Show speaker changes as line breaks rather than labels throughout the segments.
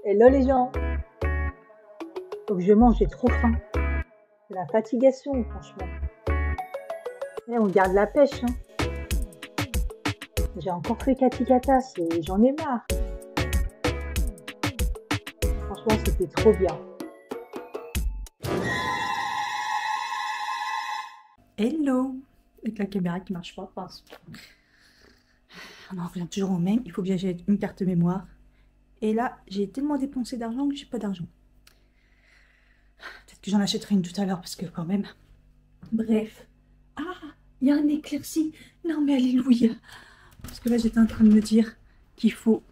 Hello les gens, faut que je mange, j'ai trop faim. C'est la fatigation, franchement. Et on garde la pêche, hein. J'ai encore fait Katikata, j'en ai marre. Franchement, c'était trop bien.
Hello! Avec la caméra qui marche pas, pince. On en revient toujours au même, il faut que j'achète une carte mémoire. Et là, j'ai tellement dépensé d'argent que j'ai pas d'argent. Peut-être que j'en achèterai une tout à l'heure parce que quand même. Bref. Ah, il y a un éclairci. Non mais alléluia. Parce que là, j'étais en train de me dire qu'il faut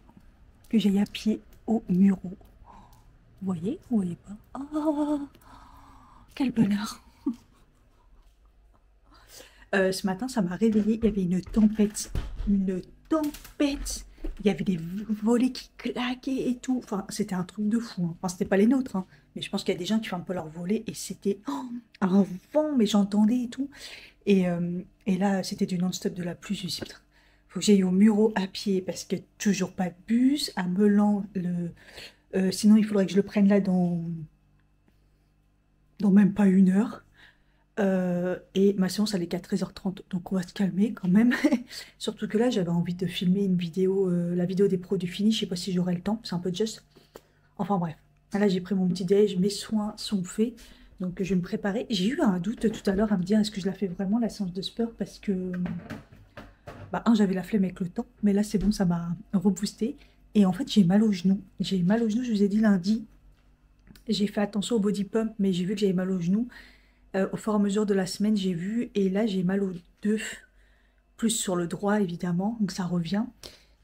que j'aille à pied au Muro. Vous voyez? Vous voyez pas? Oh, quel bonheur! Ce matin, ça m'a réveillée. Il y avait une tempête. Une tempête. Il y avait des volets qui claquaient et tout. Enfin, c'était un truc de fou, hein. Enfin, c'était pas les nôtres, hein. Mais je pense qu'il y a des gens qui font un peu leur volets et c'était un vent, mais j'entendais et tout. Et là, c'était du non-stop de la pluie. Je me suis dit, faut que j'aille au Muro à pied parce que toujours pas de bus. À Melan, sinon il faudrait que je le prenne là dans même pas une heure. Et ma séance elle est qu'à 13h30, donc on va se calmer quand même. Surtout que là j'avais envie de filmer une vidéo, la vidéo des produits finis, je sais pas si j'aurai le temps, c'est un peu juste. Enfin bref, là j'ai pris mon petit déj, mes soins sont faits, donc je vais me préparer. J'ai eu un doute tout à l'heure à me dire est-ce que je la fais vraiment la séance de sport parce que, bah j'avais la flemme avec le temps, mais là c'est bon, ça m'a reboosté. Et en fait j'ai mal au genou, je vous ai dit lundi, j'ai fait attention au body pump, mais j'ai vu que j'avais mal au genou. Au fur et à mesure de la semaine, j'ai vu, et là j'ai mal aux deux, plus sur le droit évidemment, donc ça revient.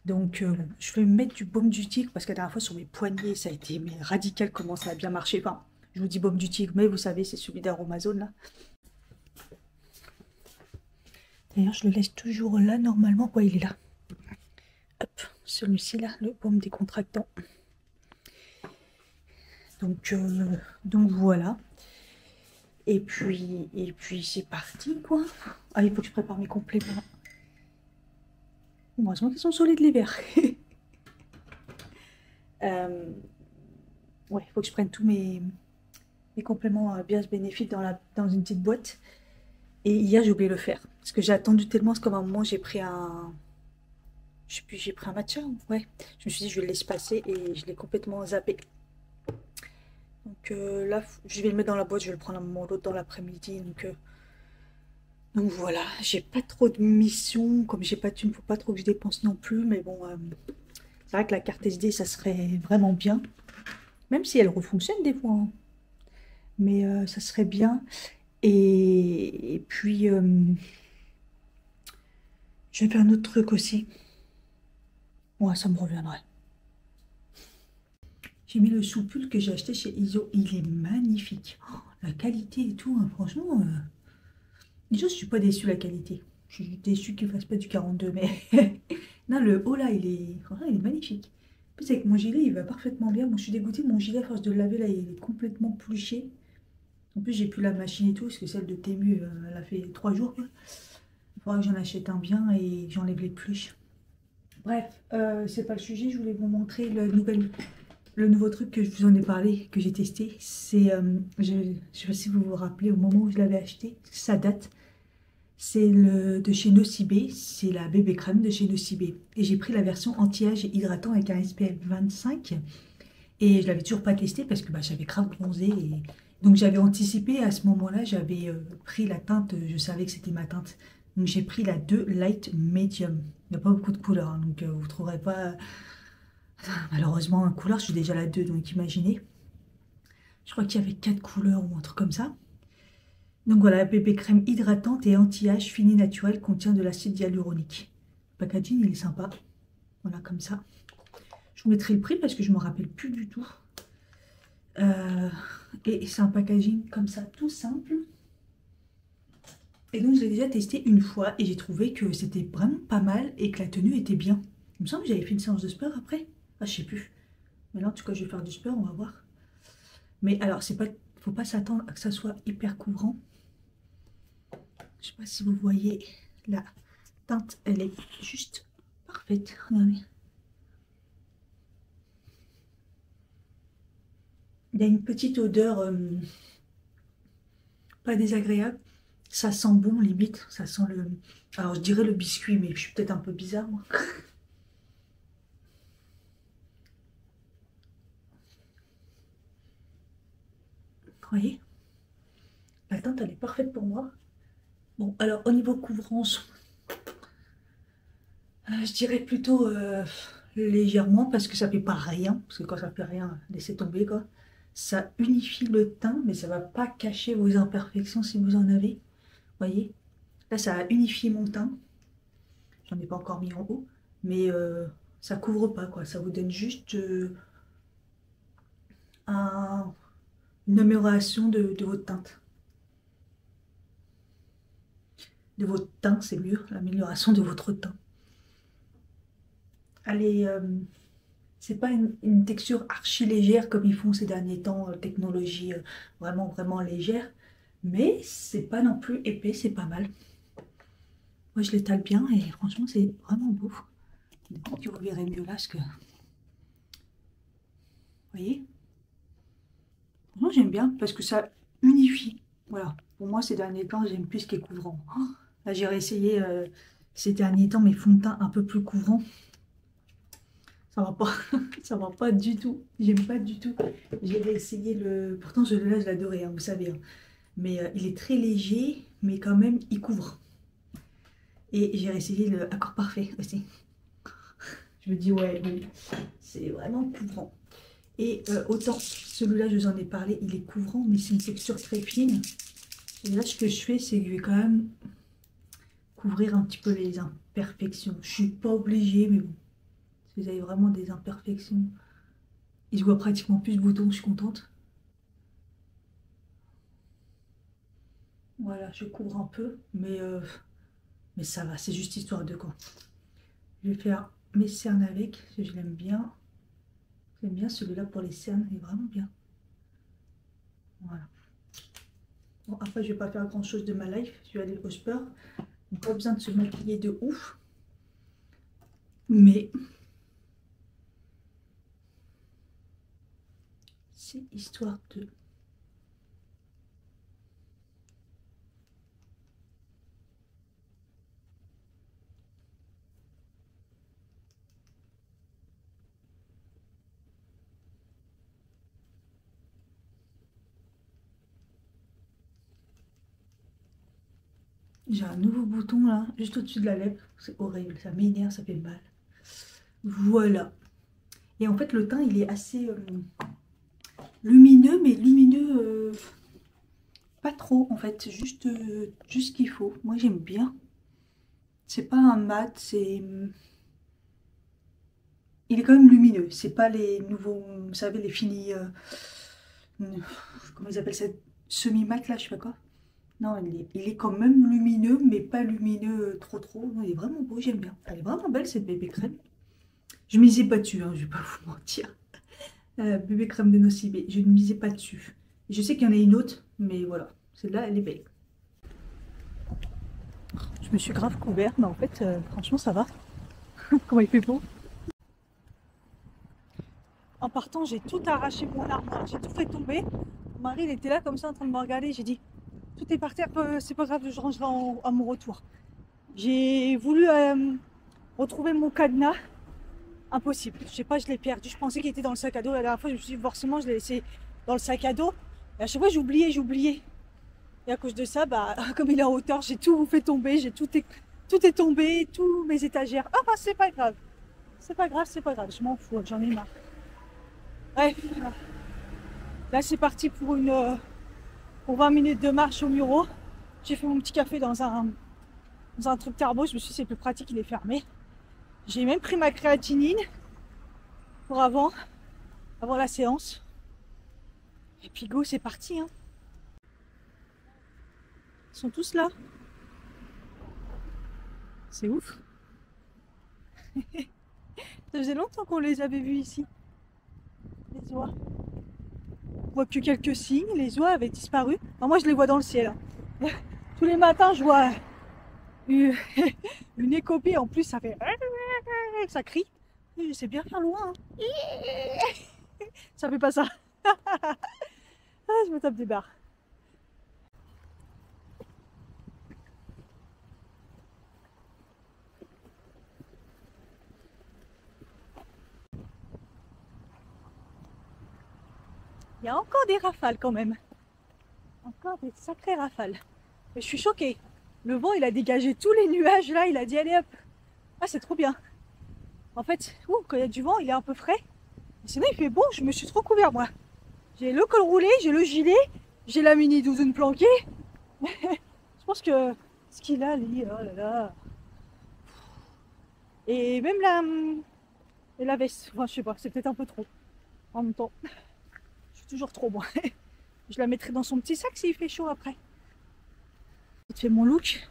Donc je vais me mettre du baume du tigre parce que la dernière fois sur mes poignets, ça a été mais radical comment ça a bien marché. Enfin, je vous dis baume du tigre, mais vous savez, c'est celui d'Aromazone là. D'ailleurs, je le laisse toujours là normalement, quoi, il est là. Hop, celui-ci là, le baume décontractant. Donc voilà. Et puis c'est parti quoi. Ah, il faut que je prépare mes compléments. Heureusement qu'ils sont solides les verres. Ouais, il faut que je prenne tous mes compléments bien bénéfiques dans une petite boîte. Et hier, j'ai oublié de le faire. Parce que j'ai attendu tellement, c'est comme un moment, j'ai pris un... Je sais plus, j'ai pris un matcha, ouais. Je me suis dit, je vais le laisser passer et je l'ai complètement zappé. Donc là, je vais le mettre dans la boîte, je vais le prendre un moment ou l'autre dans l'après-midi. Donc voilà, j'ai pas trop de missions. Comme j'ai pas de thunes, faut pas trop que je dépense non plus. Mais bon, c'est vrai que la carte SD, ça serait vraiment bien. Même si elle refonctionne des fois, hein. Mais ça serait bien. Et puis, je vais faire un autre truc aussi. Ouais, ça me reviendrait. J'ai mis le soupul que j'ai acheté chez Iso. Il est magnifique. Oh, la qualité et tout, hein, franchement. Déjà, je suis pas déçue de la qualité. Je suis déçue qu'il fasse pas du 42, mais... non, le haut là, franchement, il est magnifique. En plus, avec mon gilet, il va parfaitement bien. Bon, je suis dégoûtée, mon gilet, à force de le laver, là, il est complètement pluché. En plus, j'ai plus la machine et tout, parce que celle de Temu, elle a fait 3 jours, quoi. Il faudra que j'en achète un bien et que j'enlève les pluches. Bref, c'est pas le sujet, je voulais vous montrer le nouveau truc que je vous en ai parlé, que j'ai testé. C'est, je sais pas si vous vous rappelez au moment où je l'avais acheté, ça date. C'est de chez Nocibé, c'est la bébé crème de chez Nocibé. Et j'ai pris la version anti-âge et hydratant avec un SPF 25. Et je l'avais toujours pas testé parce que bah, j'avais grave bronzé. Donc j'avais anticipé à ce moment-là, j'avais pris la teinte, je savais que c'était ma teinte. Donc j'ai pris la 2 Light Medium. Il n'y a pas beaucoup de couleurs, hein, donc vous ne trouverez pas malheureusement un couleur, je suis déjà la 2, donc imaginez. Je crois qu'il y avait 4 couleurs ou un truc comme ça. Donc voilà, la bébé crème hydratante et anti-âge fini naturel contient de l'acide hyaluronique. Le packaging, il est sympa. Voilà, comme ça. Je vous mettrai le prix parce que je ne me rappelle plus du tout. Et c'est un packaging comme ça, tout simple. Et donc je l'ai déjà testé une fois et j'ai trouvé que c'était vraiment pas mal et que la tenue était bien. Il me semble que j'avais fait une séance de sport après. Ah, je sais plus. Mais là, en tout cas, je vais faire du sport, on va voir. Mais alors, faut pas s'attendre à que ça soit hyper couvrant. Je sais pas si vous voyez la teinte, elle est juste parfaite. Regardez. Il y a une petite odeur pas désagréable. Ça sent bon, limite. Ça sent le... Alors, je dirais le biscuit, mais je suis peut-être un peu bizarre, moi. Vous voyez? La teinte, elle est parfaite pour moi. Bon, alors, au niveau couvrance, je dirais plutôt légèrement, parce que ça fait pas rien. Parce que quand ça fait rien, laissez tomber, quoi. Ça unifie le teint, mais ça va pas cacher vos imperfections si vous en avez. Vous voyez? Là, ça a unifié mon teint. J'en ai pas encore mis en haut. Mais ça couvre pas, quoi. Ça vous donne juste une amélioration de votre teinte. De votre teint, c'est mieux. L'amélioration de votre teint. Allez, c'est pas une texture archi légère comme ils font ces derniers temps, technologie vraiment vraiment légère, mais c'est pas non plus épais, c'est pas mal. Moi je l'étale bien et franchement c'est vraiment beau. Tu vous verrez mieux là parce que, vous voyez, moi j'aime bien parce que ça unifie. Voilà, pour moi ces derniers temps j'aime plus ce qui est couvrant. Oh, là j'ai réessayé ces derniers temps mes fonds de teint un peu plus couvrants. Ça va pas, ça va pas du tout. J'aime pas du tout. J'ai essayé le... Pourtant, celui-là, je l'adorais, hein, vous savez. Hein. Mais il est très léger, mais quand même, il couvre. Et j'ai essayé le Accord Parfait aussi. Je me dis, ouais, oui, c'est vraiment couvrant. Et autant, celui-là, je vous en ai parlé, il est couvrant, mais c'est une texture très fine. Et là, ce que je fais, c'est que je vais quand même couvrir un petit peu les imperfections. Je suis pas obligée, mais bon. Si vous avez vraiment des imperfections, il se voit pratiquement plus de boutons, je suis contente. Voilà, je couvre un peu, mais ça va, c'est juste histoire de quoi. Je vais faire mes cernes avec, parce que je l'aime bien. J'aime bien celui-là pour les cernes, il est vraiment bien. Voilà. Bon, après, je vais pas faire grand chose de ma life, je vais aller au sport. Donc, pas besoin de se maquiller de ouf. Mais c'est histoire de... J'ai un nouveau bouton là, juste au-dessus de la lèvre. C'est horrible, ça m'énerve, ça fait mal. Voilà. Et en fait, le teint, il est assez lumineux, mais lumineux pas trop en fait. Juste ce qu'il faut. Moi, j'aime bien. C'est pas un mat, c'est... Il est quand même lumineux. C'est pas les nouveaux, vous savez, les finis... comment ils appellent ça? Semi-mat là, je sais pas quoi. Non, il est quand même lumineux, mais pas lumineux trop trop. Non, il est vraiment beau, j'aime bien. Elle est vraiment belle cette bébé crème. Je misais pas dessus, hein, je vais pas vous mentir. Bébé crème de Nocibé, je ne misais pas dessus. Je sais qu'il y en a une autre, mais voilà. Celle-là, elle est belle. Je me suis grave couvert, mais en fait, franchement, ça va. Comment il fait beau. En partant, j'ai tout arraché mon armoire, j'ai tout fait tomber. Mon mari, il était là comme ça en train de me regarder. J'ai dit, tout est par terre, c'est pas grave, je rangerai à mon retour. J'ai voulu retrouver mon cadenas. Impossible. Je sais pas, je l'ai perdu. Je pensais qu'il était dans le sac à dos. La dernière fois, je me suis dit, forcément, je l'ai laissé dans le sac à dos. Et à chaque fois, j'oubliais. Et à cause de ça, bah, comme il est en hauteur, j'ai tout fait tomber. Tout est tombé, tous mes étagères. Ah, bah, c'est pas grave. C'est pas grave, c'est pas grave. Je m'en fous, j'en ai marre. Bref. Là, c'est parti pour 20 minutes de marche au Muro. J'ai fait mon petit café dans un truc thermo. Je me suis dit, c'est plus pratique, il est fermé. J'ai même pris ma créatinine pour avant la séance. Et puis go, c'est parti. Hein. Ils sont tous là. C'est ouf. Ça faisait longtemps qu'on les avait vus ici. Les oies. On voit que quelques signes. Les oies avaient disparu. Alors moi, je les vois dans le ciel. Hein. Tous les matins, je vois une écopée. En plus, ça fait... Ça crie. Je sais bien faire loin. Hein. Ça fait pas ça. Ah, je me tape des barres. Il y a encore des rafales quand même. Encore des sacrées rafales. Mais je suis choquée. Le vent, il a dégagé tous les nuages là. Il a dit allez hop. Ah, c'est trop bien. En fait, quand il y a du vent, il est un peu frais. Sinon, il fait bon. Je me suis trop couvert moi. J'ai le col roulé, j'ai le gilet, j'ai la mini doudoune planquée. Je pense que ce qu'il a, lui, oh là là. Et même la veste. Enfin, je sais pas, c'est peut-être un peu trop. En même temps, je suis toujours trop moi. Je la mettrai dans son petit sac s'il fait chaud après. Je fais mon look.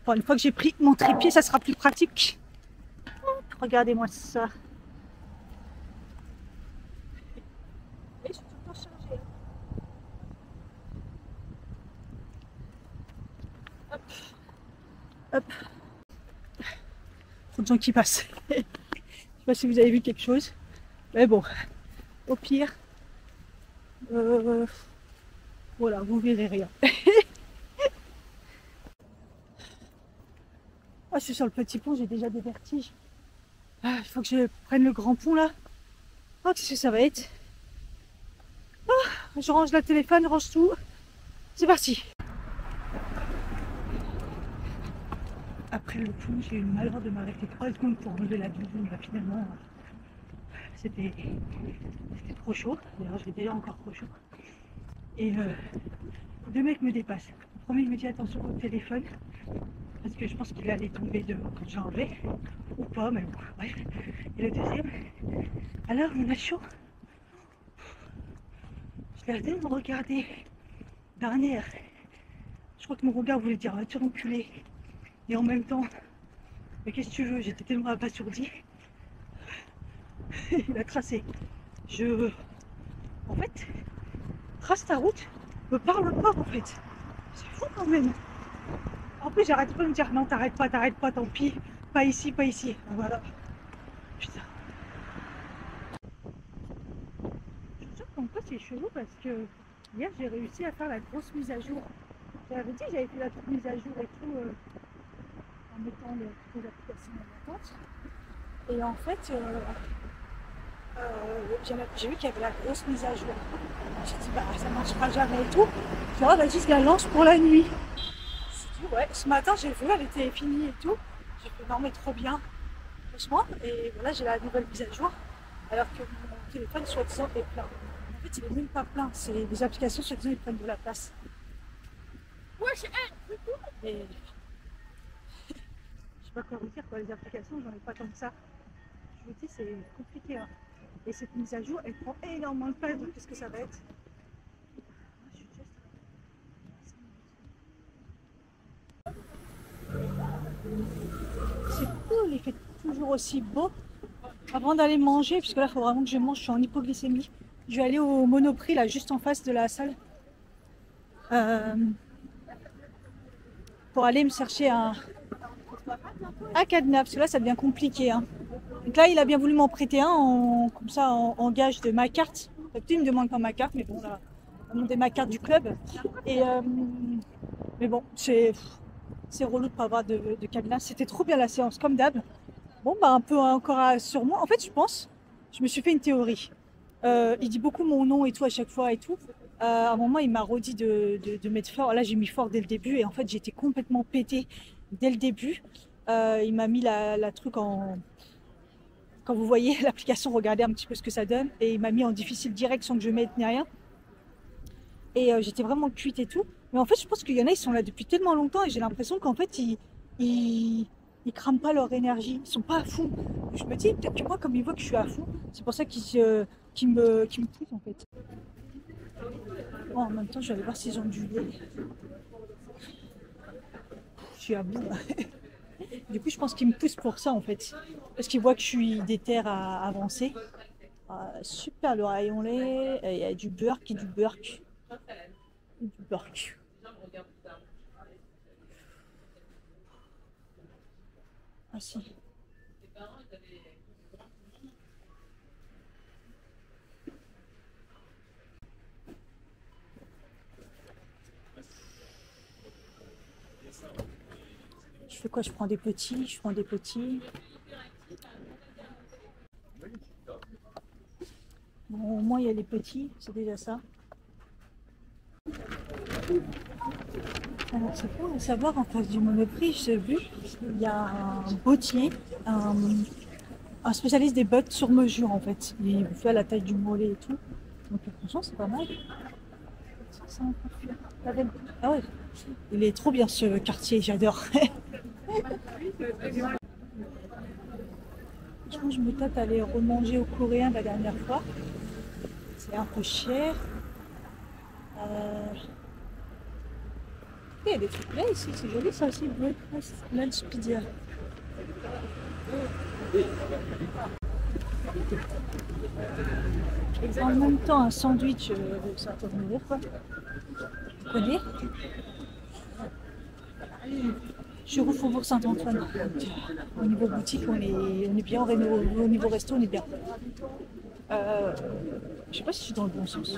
Enfin, une fois que j'ai pris mon trépied, ça sera plus pratique. Regardez-moi ça. Et je suis tout le temps chargée. Hop. Hop. Trop de gens qui passent. Je sais pas si vous avez vu quelque chose. Mais bon, au pire, voilà, vous verrez rien. Ah, je suis sur le petit pont, j'ai déjà des vertiges. Ah, il faut que je prenne le grand pont là. Oh, qu'est-ce que ça va être? Je range le téléphone, je range tout. C'est parti. Après le pont, j'ai eu le malheur de m'arrêter 3 secondes pour enlever la doudoune. Finalement, c'était trop chaud. D'ailleurs, j'ai déjà encore trop chaud. Et deux mecs me dépassent. Le premier, il me dit attention au téléphone. Parce que je pense qu'il allait tomber de quand j'ai enlevé. Ou pas, mais bon, bref. Et le deuxième, alors on a chaud. Je l'ai arrêté de me regarder d'un air. Je crois que mon regard voulait dire tu enculé. Et en même temps, mais qu'est-ce que tu veux, j'étais tellement abasourdie. Il a tracé. En fait, trace ta route, me parle pas en fait. C'est fou quand même. En plus, j'arrête pas de me dire non, t'arrêtes pas, tant pis. Pas ici, pas ici. Voilà. Putain. Je suis sûre qu'en fait, c'est chelou parce que hier, j'ai réussi à faire la grosse mise à jour. J'avais dit que j'avais fait la petite mise à jour et tout en mettant les applications en attente. Et en fait, j'ai vu qu'il y avait la grosse mise à jour. J'ai dit, bah ça marchera jamais et tout. Je dis, vas-y, je la lance pour la nuit. Je dit, ouais, ce matin, j'ai vu, elle était finie et tout. J'ai fait, non, mais trop bien, franchement. Et voilà, j'ai la nouvelle mise à jour. Alors que mon téléphone, soi-disant, est plein. En fait, il est même pas plein. C'est les applications, soi-disant, ils prennent de la place. Et je sais pas quoi vous dire, quoi. Les applications, j'en ai pas tant que ça. Je vous dis, c'est compliqué. Hein. Et cette mise à jour, elle prend énormément de place. Donc, qu'est-ce que ça va être? C'est cool, il fait toujours aussi beau. Avant d'aller manger, puisque là, il faut vraiment que je mange, je suis en hypoglycémie. Je vais aller au Monoprix, là, juste en face de la salle. Pour aller me chercher un cadenas, parce que là, ça devient compliqué. Hein. Donc là, il a bien voulu m'en prêter un, comme ça, en gage de ma carte. D'habitude, il me demande pas ma carte, mais bon, là, il m'a demandé ma carte du club. Et, mais bon, c'est relou de pas avoir de cadenas. C'était trop bien la séance, comme d'hab. Bon, bah, un peu encore sur moi. En fait, je me suis fait une théorie. Il dit beaucoup mon nom et tout à chaque fois et tout. À un moment, il m'a redit de mettre fort. Là, j'ai mis fort dès le début et en fait, j'étais complètement pétée dès le début. Il m'a mis la truc en. Quand vous voyez l'application, regardez un petit peu ce que ça donne. Et il m'a mis en difficile direct sans que je mette ni rien. Et j'étais vraiment cuite et tout. Mais en fait, je pense qu'il y en a, ils sont là depuis tellement longtemps et j'ai l'impression qu'en fait, ils crament pas leur énergie. Ils sont pas à fond. Je me dis, peut-être que moi, comme ils voient que je suis à fond, c'est pour ça qu'ils me poussent en fait. Bon, en même temps, je vais aller voir s'ils ont du lait. Je suis à bout. Du coup, je pense qu'ils me poussent pour ça en fait. Parce qu'ils voient que je suis déter à avancer. Super le rayon lait. Il y a du burk et du burk. Du burk. Ah si. fais quoi? Je prends des petits, je prends des petits. Bon, au moins il y a les petits, c'est déjà ça. Alors c'est pour savoir en face du Monoprix, j'ai vu, il y a un bottier, un spécialiste des bottes sur mesure en fait. Il fait à la taille du mollet et tout. Donc franchement c'est pas mal. Ah ouais, il est trop bien ce quartier, j'adore. Je me tâte à aller remanger au coréen la dernière fois. C'est un peu cher. Il y a des trucs là ici, c'est joli ça aussi. Breakfast lunch pizza. En même temps, un sandwich de Saint-Honoré, quoi. Vous connaissez? Je suis au Faubourg Saint-Antoine. Au niveau boutique, on est bien. Au niveau resto, on est bien. Je sais pas si je suis dans le bon sens.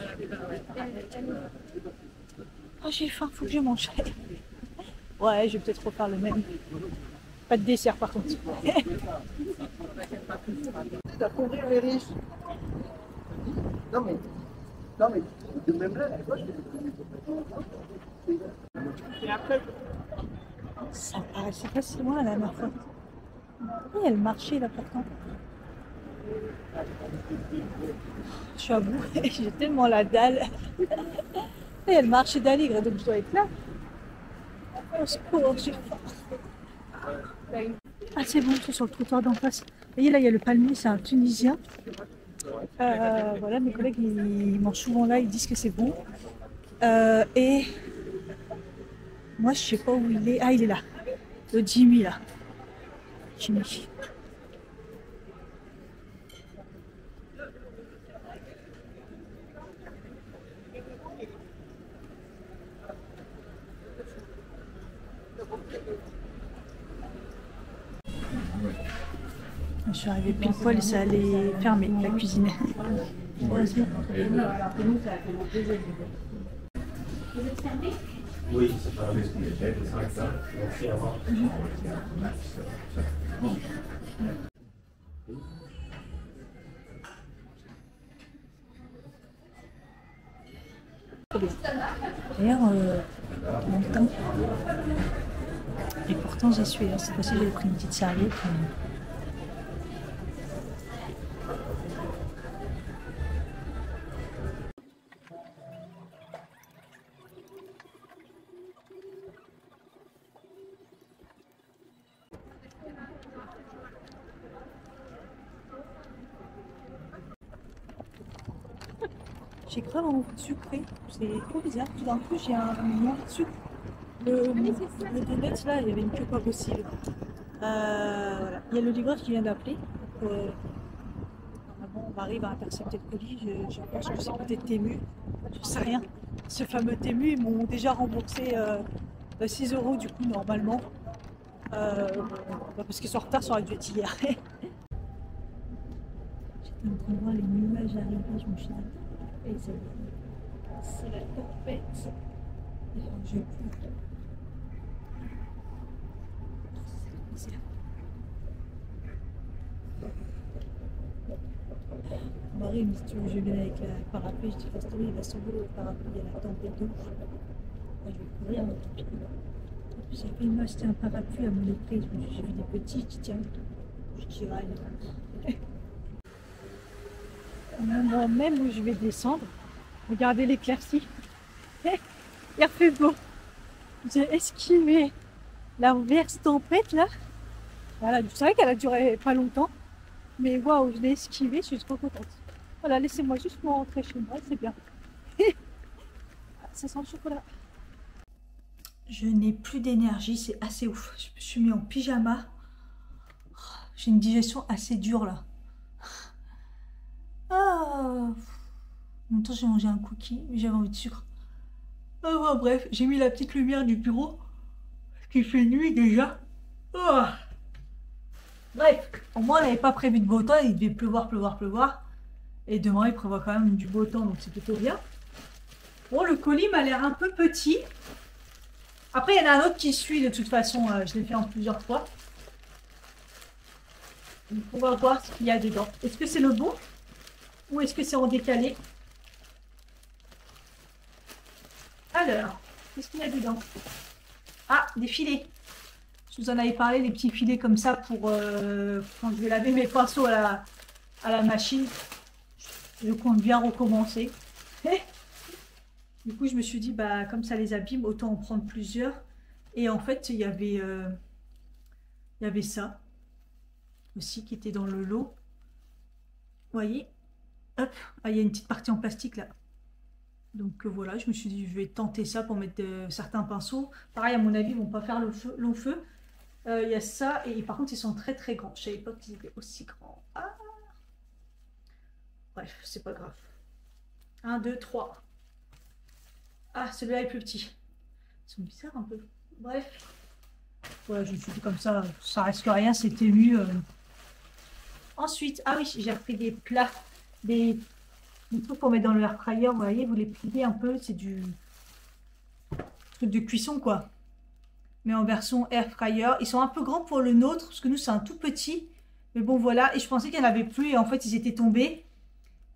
Oh, j'ai faim, faut que je mange. Ouais, je vais peut-être refaire le même. Pas de dessert par contre.
Da couvrir les riches. Non mais de même là, et après.
Ça paraissait pas si loin la dernière fois. Il y a le marché là pourtant. Je suis à bout, j'ai tellement la dalle. Il y a le marché d'Aligre, donc je dois être là. Au secours, j'ai faim. Ah c'est bon, c'est sur le trottoir d'en face. Vous voyez là, il y a le palmier, c'est un Tunisien. Voilà, mes collègues ils mangent souvent là, ils disent que c'est bon. Et moi je sais pas où il est. Ah il est là, le Jimmy là. Jimmy. Je suis arrivée pile poil et ça allait fermer la cuisine.
Oui, c'est pas ce qu'on était, c'est vrai que ça. Merci à voir.
D'ailleurs, longtemps. Et pourtant j'y suis. Cette fois-ci j'ai pris une petite serviette. J'ai grave envie de sucré, c'est trop bizarre. Tout d'un coup, j'ai un envie de sucre. Le donut là, il y avait une queue pas possible. Voilà. Il y a le livreur qui vient d'appeler. Normalement, on arrive à intercepter le colis. Je pense que c'est peut-être Temu. Je sais rien. Ce fameux Temu, ils m'ont déjà remboursé 6 € du coup, normalement. Parce qu'ils sont en retard, ça aurait dû être hier. J'étais en train de voir les nuages arriver, je me suis dit. Et c'est la tempête. Je Marie me dit tu veux que je vienne avec la parapluie, je dis Fastory il va sauver le parapluie, il y a la tempête de ouf. Moi je vais courir mon tapis. J'ai fait m'acheter un parapluie à mon prix, j'ai vu des petits, je dis tiens, je dirais au moment même où je vais descendre, regardez l'éclaircie. Il a fait beau. J'ai esquivé la verse tempête là. Voilà, c'est vrai qu'elle a duré pas longtemps. Mais waouh, je l'ai esquivé, je suis trop contente. Voilà, laissez-moi juste me rentrer chez moi, c'est bien. Ça sent le chocolat. Je n'ai plus d'énergie, c'est assez ouf. Je me suis mis en pyjama. J'ai une digestion assez dure là. En même temps, j'ai mangé un cookie, mais j'avais envie de sucre. Bon, bref, j'ai mis la petite lumière du bureau, parce qu'il fait nuit déjà. Bref, au moins, on n'avait pas prévu de beau temps, il devait pleuvoir. Et demain, il prévoit quand même du beau temps, donc c'est plutôt bien. Bon, le colis m'a l'air un peu petit. Après, il y en a un autre qui suit de toute façon. Je l'ai fait en plusieurs fois. Donc, on va voir ce qu'il y a dedans. Est-ce que c'est le bon ou est-ce que c'est en décalé? Alors, qu'est-ce qu'il y a dedans? Ah, des filets. Je vous en avais parlé, des petits filets comme ça pour quand je vais laver mes pinceaux à la machine. Je compte bien recommencer. Du coup, je me suis dit, bah, comme ça les abîme, autant en prendre plusieurs. Et en fait, il y avait ça aussi qui était dans le lot. Vous voyez? Hop, ah, il y a une petite partie en plastique là. Donc voilà, je me suis dit, je vais tenter ça pour mettre certains pinceaux. Pareil, à mon avis, ils vont pas faire long feu. Il y a ça, et par contre, ils sont très très grands. Je savais pas qu'ils étaient aussi grands. Ah. Bref, c'est pas grave. 1, 2, 3. Ah, celui-là est plus petit. Ils sont bizarres un peu. Bref. Voilà, je me suis dit comme ça reste que rien, c'était mieux. Ensuite, ah oui, j'ai repris des plats, des trucs pour mettre dans le air fryer. Vous voyez, vous les pliez un peu, c'est du truc de cuisson quoi. Mais en version air fryer. Ils sont un peu grands pour le nôtre, parce que nous c'est un tout petit. Mais bon voilà, et je pensais qu'il n'y en avait plus, et en fait ils étaient tombés.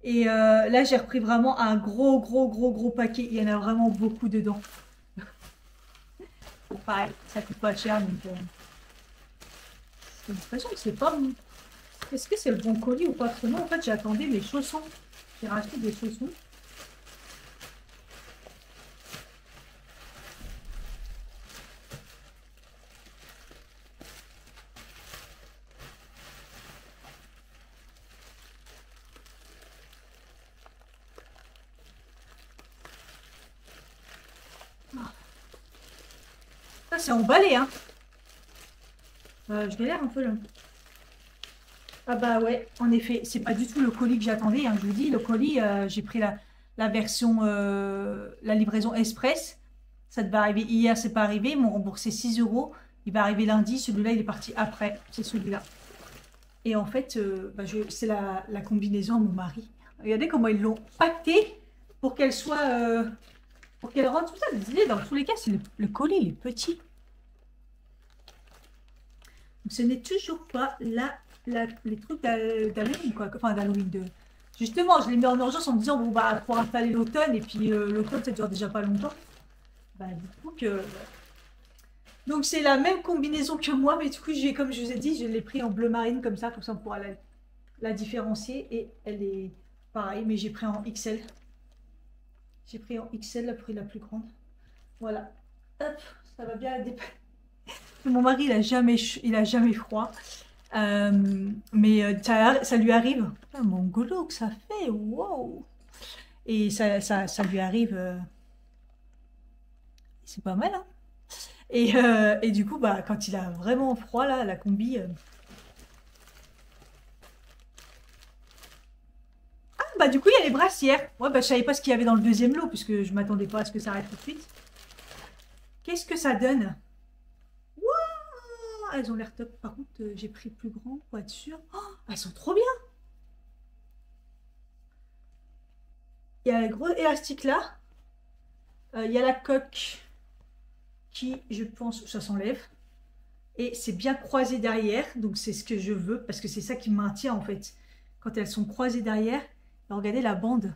Et là j'ai repris vraiment un gros paquet. Il y en a vraiment beaucoup dedans. Pareil, ça coûte pas cher, donc j'ai l'impression que c'est pas bon. Est-ce que c'est le bon colis ou pas? Parce que non, en fait, j'attendais mes chaussons. J'ai racheté des chaussons. Ça, c'est emballé, hein. Je galère un peu, là. Ah bah ouais, en effet, c'est pas du tout le colis que j'attendais, hein. Je vous dis, le colis, j'ai pris la version, la livraison express. Ça devait arriver hier, c'est pas arrivé. Ils m'ont remboursé 6 €. Il va arriver lundi. Celui-là, il est parti après. C'est celui-là. Et en fait, bah, c'est la combinaison à mon mari. Regardez comment ils l'ont pacté pour qu'elle soit... pour qu'elle rentre tout ça. Dans tous les cas, le colis, il est petit. Donc, ce n'est toujours pas les trucs d'Halloween, quoi. Enfin, d'Halloween. Justement, je les mets en urgence en me disant, bon, bah, pour installer l'automne. Et puis, l'automne, ça dure déjà pas longtemps. Bah, du coup, donc, c'est la même combinaison que moi. Mais du coup, comme je vous ai dit, je l'ai pris en bleu marine, comme ça on pourra la différencier. Et elle est pareille, mais j'ai pris en XL. J'ai pris en XL, la plus grande. Voilà. Hop, ça va bien dépanner. Mon mari, il a jamais froid. Mais ça lui arrive. Ah, mon golo que ça fait. Wow. Et ça lui arrive. C'est pas mal, hein. Et du coup, bah, quand il a vraiment froid, là, la combi... Ah, bah du coup, il y a les brassières. Ouais, bah je savais pas ce qu'il y avait dans le deuxième lot, puisque je m'attendais pas à ce que ça arrête tout de suite. Qu'est-ce que ça donne? Waouh, elles ont l'air top. Par contre, j'ai pris plus grand pour être sûr. Oh, elles sont trop bien. Il y a le gros élastique là. Il y a la coque qui, je pense, ça s'enlève. Et c'est bien croisé derrière. Donc, c'est ce que je veux, parce que c'est ça qui me maintient, en fait. Quand elles sont croisées derrière, regardez la bande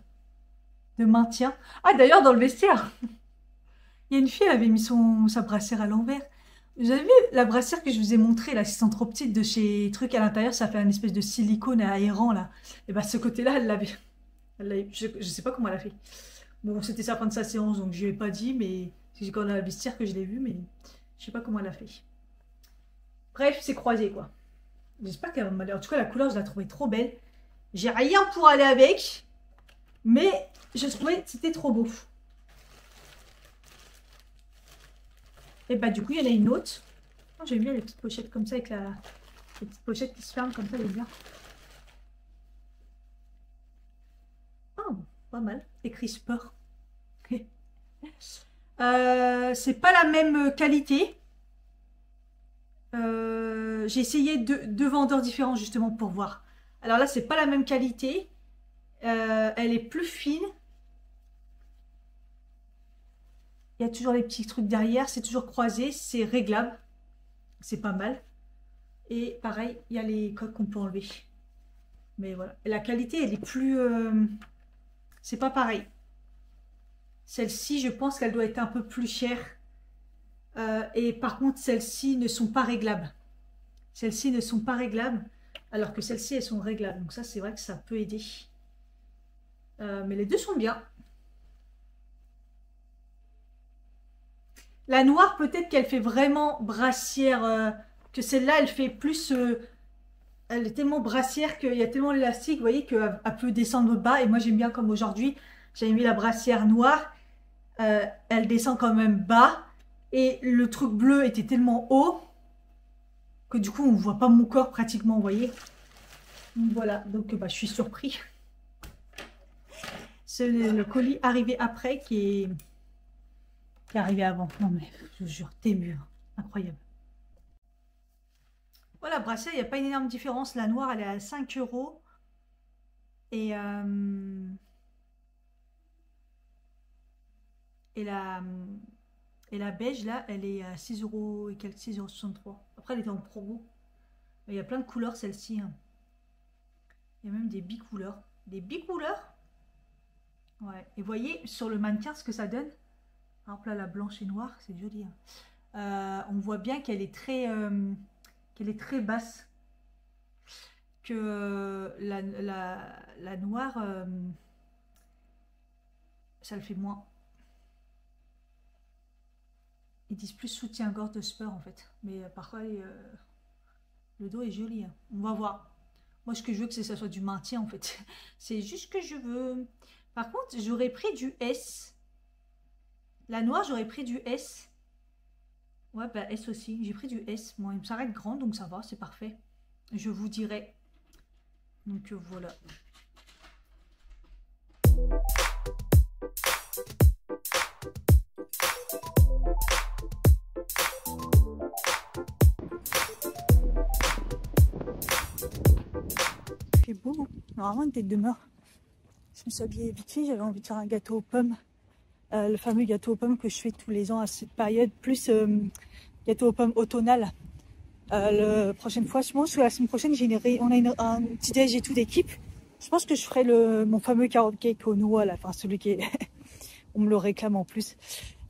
de maintien. Ah, d'ailleurs, dans le vestiaire, il y a une fille, elle avait mis sa brassière à l'envers. Vous avez vu la brassière que je vous ai montrée, là, qui sont trop petites de chez Truc à l'intérieur, ça fait un espèce de silicone aérant, là. Et bien, ce côté-là, elle l'avait. Je sais pas comment elle a fait. Bon, c'était sa fin de sa séance, donc je lui ai pas dit, mais c'est quand on a la vestiaire que je l'ai vue, mais je sais pas comment elle a fait. Bref, c'est croisé, quoi. J'espère qu'elle va m'aller. En tout cas, la couleur, je la trouvais trop belle. J'ai rien pour aller avec, mais je trouvais que c'était trop beau. Et bah du coup, il y en a une autre. Oh, j'aime bien les petites pochettes comme ça, avec les petites pochettes qui se ferment comme ça, j'aime bien. Oh, pas mal. Écrit sport. C'est pas la même qualité. J'ai essayé deux vendeurs différents justement pour voir. Alors là, c'est pas la même qualité. Elle est plus fine. Il y a toujours les petits trucs derrière, c'est toujours croisé, c'est réglable. C'est pas mal. Et pareil, il y a les coques qu'on peut enlever. Mais voilà. Et la qualité, elle est plus... c'est pas pareil. Celle-ci, je pense qu'elle doit être un peu plus chère. Et par contre, celles-ci ne sont pas réglables. Celles-ci ne sont pas réglables, alors que celles-ci, elles sont réglables. Donc ça, c'est vrai que ça peut aider. Mais les deux sont bien. La noire, peut-être qu'elle fait vraiment brassière, que celle-là, elle fait plus... elle est tellement brassière qu'il y a tellement l'élastique, vous voyez, qu'elle peut descendre bas. Et moi, j'aime bien comme aujourd'hui, j'avais mis la brassière noire. Elle descend quand même bas. Et le truc bleu était tellement haut que du coup, on ne voit pas mon corps pratiquement, vous voyez. Donc, voilà, donc bah, je suis surpris. C'est le colis arrivé après qui est arrivé avant. Non mais, je vous jure, t'es mûr. Incroyable. Voilà, brassière, il n'y a pas une énorme différence. La noire, elle est à 5 €. Et la beige, là, elle est à 6 € et quelques, 6,63 €. Après, elle était en promo. Mais il y a plein de couleurs, celle-ci. Hein. Il y a même des bicouleurs. Des bicouleurs? Ouais. Et vous voyez, sur le mannequin, ce que ça donne. Par exemple, là, la blanche et noire, c'est joli. Hein. On voit bien qu'elle est très basse. Que la noire, ça le fait moins. Ils disent plus soutien-gorge de sport en fait. Mais parfois, le dos est joli. Hein. On va voir. Moi, ce que je veux, c'est que ça soit du maintien en fait. C'est juste ce que je veux. Par contre, j'aurais pris du S. La noire, j'aurais pris du S. Ouais, bah S aussi. J'ai pris du S. Moi, il me s'arrête grand, donc ça va, c'est parfait. Je vous dirai. Donc voilà. Il fait beau. Normalement, une tête de mort. Je me suis habillée vite fait. J'avais envie de faire un gâteau aux pommes. Le fameux gâteau aux pommes que je fais tous les ans à cette période. Plus gâteau aux pommes automnal. La prochaine fois, je pense que la semaine prochaine, on a un petit déj et tout d'équipe. Je pense que je ferai mon fameux carrot cake au noix, là, enfin celui qui est... on me le réclame en plus.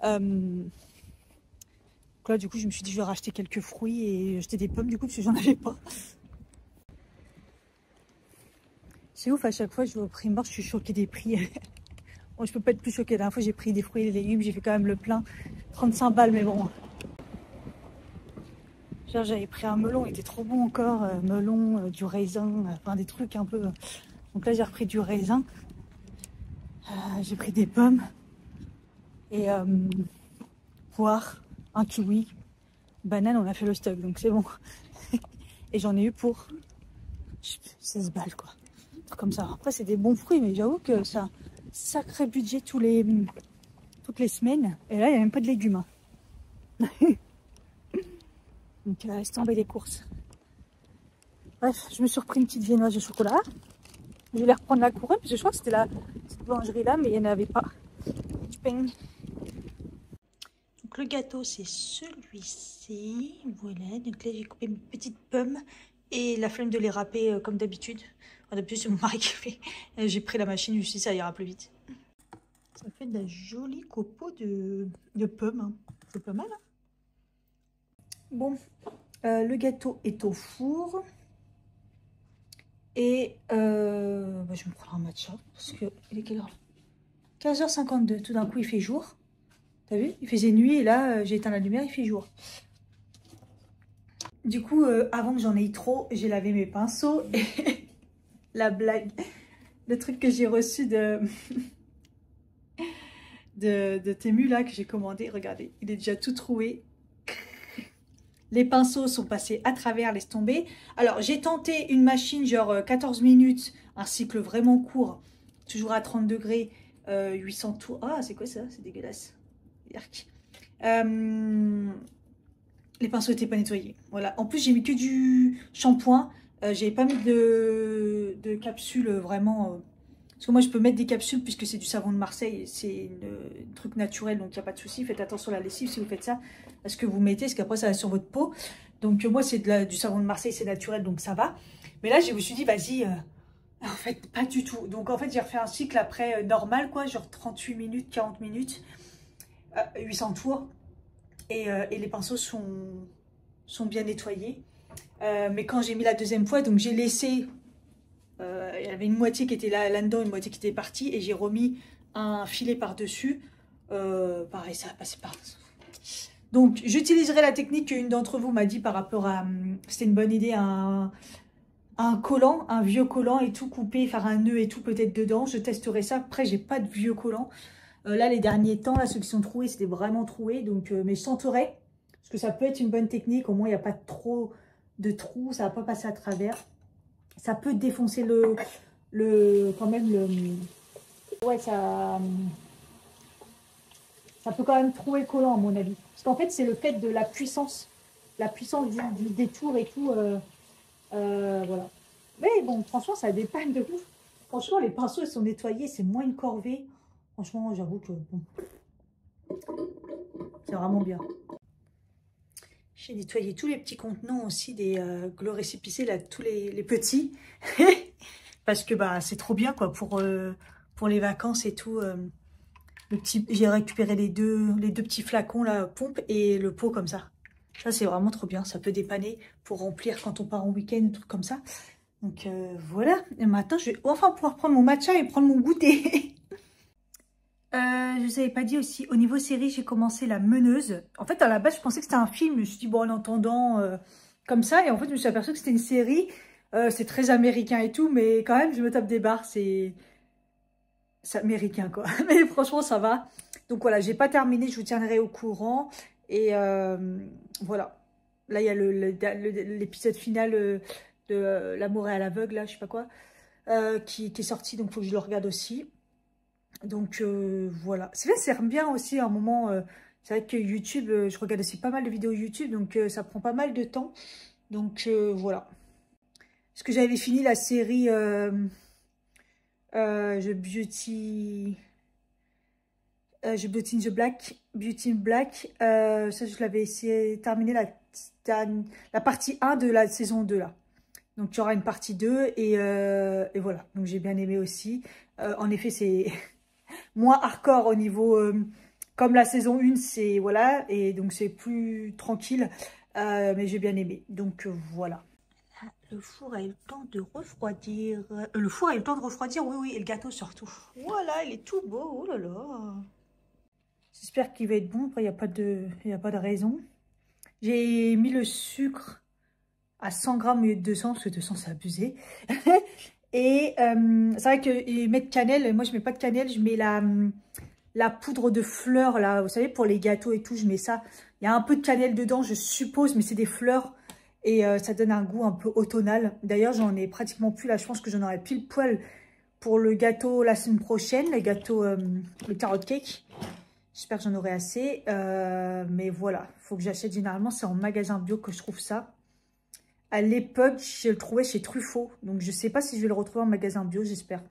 Donc là, du coup, je me suis dit, je vais racheter quelques fruits et jeter des pommes, du coup, parce que j'en avais pas. C'est ouf, à chaque fois, je vais au Primark, je suis choquée des prix. Bon, je peux pas être plus choquée. La dernière fois, j'ai pris des fruits et des légumes, j'ai fait quand même le plein. 35 balles, mais bon... J'avais pris un melon, il était trop bon encore, melon, du raisin, enfin des trucs un peu. Donc là j'ai repris du raisin, j'ai pris des pommes et poire, un kiwi, banane, on a fait le stock donc c'est bon. Et j'en ai eu pour 16 balles quoi, comme ça. Après c'est des bons fruits mais j'avoue que c'est un sacré budget toutes les semaines et là il n'y a même pas de légumes. Hein. Donc laisse tomber les courses. Bref, je me suis repris une petite viennoise de chocolat. Je vais aller reprendre la couronne parce que je crois que c'était la petite boulangerie là, mais il n'y en avait pas. Du pain. Donc le gâteau c'est celui-ci. Voilà, donc là j'ai coupé mes petites pommes et la flemme de les râper comme d'habitude. Enfin, d'habitude c'est mon mari qui fait. J'ai pris la machine, je me suis dit ça ira plus vite. Ça fait de la jolie copeaux de pommes. Hein. C'est pas mal. Hein. Bon, le gâteau est au four et bah, je vais me prendre un matcha parce que il est quelle heure là 15h52, tout d'un coup il fait jour. T'as vu? Il faisait nuit et là j'ai éteint la lumière, il fait jour. Du coup, avant que j'en aie trop, j'ai lavé mes pinceaux et la blague, le truc que j'ai reçu de Temu là que j'ai commandé, regardez, il est déjà tout troué. Les pinceaux sont passés à travers, laisse tomber. Alors, j'ai tenté une machine genre 14 minutes, un cycle vraiment court, toujours à 30 degrés, 800 tours. Ah, c'est quoi ça? C'est dégueulasse. Les pinceaux n'étaient pas nettoyés. Voilà. En plus, j'ai mis que du shampoing. J'avais pas mis de capsule vraiment Parce que moi, je peux mettre des capsules puisque c'est du savon de Marseille. C'est un truc naturel, donc il n'y a pas de souci. Faites attention à la lessive si vous faites ça. Parce que vous mettez, parce qu'après, ça va sur votre peau. Donc moi, c'est du savon de Marseille, c'est naturel, donc ça va. Mais là, je me suis dit, vas-y, en fait, pas du tout. Donc en fait, j'ai refait un cycle après normal, quoi, genre 38 minutes, 40 minutes, 800 tours. Et les pinceaux sont bien nettoyés. Mais quand j'ai mis la deuxième fois, donc j'ai laissé... il y avait une moitié qui était là-dedans, une moitié qui était partie. Et j'ai remis un filet par-dessus. Pareil, ça a passé par... Donc, j'utiliserai la technique qu'une d'entre vous m'a dit par rapport à... C'était une bonne idée, un collant, un vieux collant et tout, coupé, faire un nœud et tout peut-être dedans. Je testerai ça. Après, j'ai pas de vieux collant. Là, les derniers temps, là, ceux qui sont troués, c'était vraiment troué. Donc, mais je tenterai. Parce que ça peut être une bonne technique. Au moins, il n'y a pas trop de trous. Ça ne va pas passer à travers. Ça peut défoncer quand même le... Ouais, ça peut quand même trouer le collant, à mon avis. Parce qu'en fait, c'est le fait de la puissance du détour et tout. Voilà. Mais bon, franchement, ça dépanne de ouf. Franchement, les pinceaux, ils sont nettoyés. C'est moins une corvée. Franchement, j'avoue que bon, c'est vraiment bien. J'ai nettoyé tous les petits contenants aussi des Glow Récipicés, là, tous les petits. Parce que bah c'est trop bien, quoi, pour les vacances et tout. J'ai récupéré les deux petits flacons, là, pompe et le pot comme ça. Ça, c'est vraiment trop bien. Ça peut dépanner pour remplir quand on part en week-end, un truc comme ça. Donc voilà. Et maintenant, je vais enfin pouvoir prendre mon matcha et prendre mon goûter. Je vous avais pas dit aussi, au niveau série, j'ai commencé La Meneuse. En fait, à la base, je pensais que c'était un film. Je me suis dit, bon, en entendant comme ça. Et en fait, je me suis aperçue que c'était une série. C'est très américain et tout, mais quand même, je me tape des barres. C'est américain, quoi. Mais franchement, ça va. Donc voilà, j'ai pas terminé. Je vous tiendrai au courant. Et voilà. Là, il y a l'épisode final de L'amour est à l'aveugle, là, je sais pas quoi, qui est sorti. Donc, il faut que je le regarde aussi. Donc voilà, c'est là, c'est bien aussi à un moment. C'est vrai que YouTube, je regarde aussi pas mal de vidéos YouTube, donc ça prend pas mal de temps. Donc voilà. Parce que j'avais fini la série Beauty in the Black, Beauty in Black. Ça, je l'avais essayé terminer la partie 1 de la saison 2 là. Donc il y aura une partie 2 et voilà. Donc j'ai bien aimé aussi. En effet, c'est moins hardcore au niveau, comme la saison 1, c'est voilà, et donc c'est plus tranquille, mais j'ai bien aimé, donc voilà. Le four a eu le temps de refroidir, oui, oui, et le gâteau surtout. Voilà, il est tout beau, oh là là. J'espère qu'il va être bon, après il n'y a pas de raison. J'ai mis le sucre à 100 grammes au lieu de 200, parce que 200 c'est abusé. Et c'est vrai qu'ils mettent cannelle, moi je mets pas de cannelle, je mets la poudre de fleurs, là, vous savez, pour les gâteaux et tout, je mets ça. Il y a un peu de cannelle dedans, je suppose, mais c'est des fleurs. Et ça donne un goût un peu automnal. D'ailleurs, j'en ai pratiquement plus, là, je pense que j'en aurai pile poil pour le gâteau la semaine prochaine, le gâteau, le carrot cake. J'espère que j'en aurai assez. Mais voilà, il faut que j'achète, généralement, c'est en magasin bio que je trouve ça. À l'époque, je le trouvais chez Truffaut. Donc, je ne sais pas si je vais le retrouver en magasin bio, j'espère.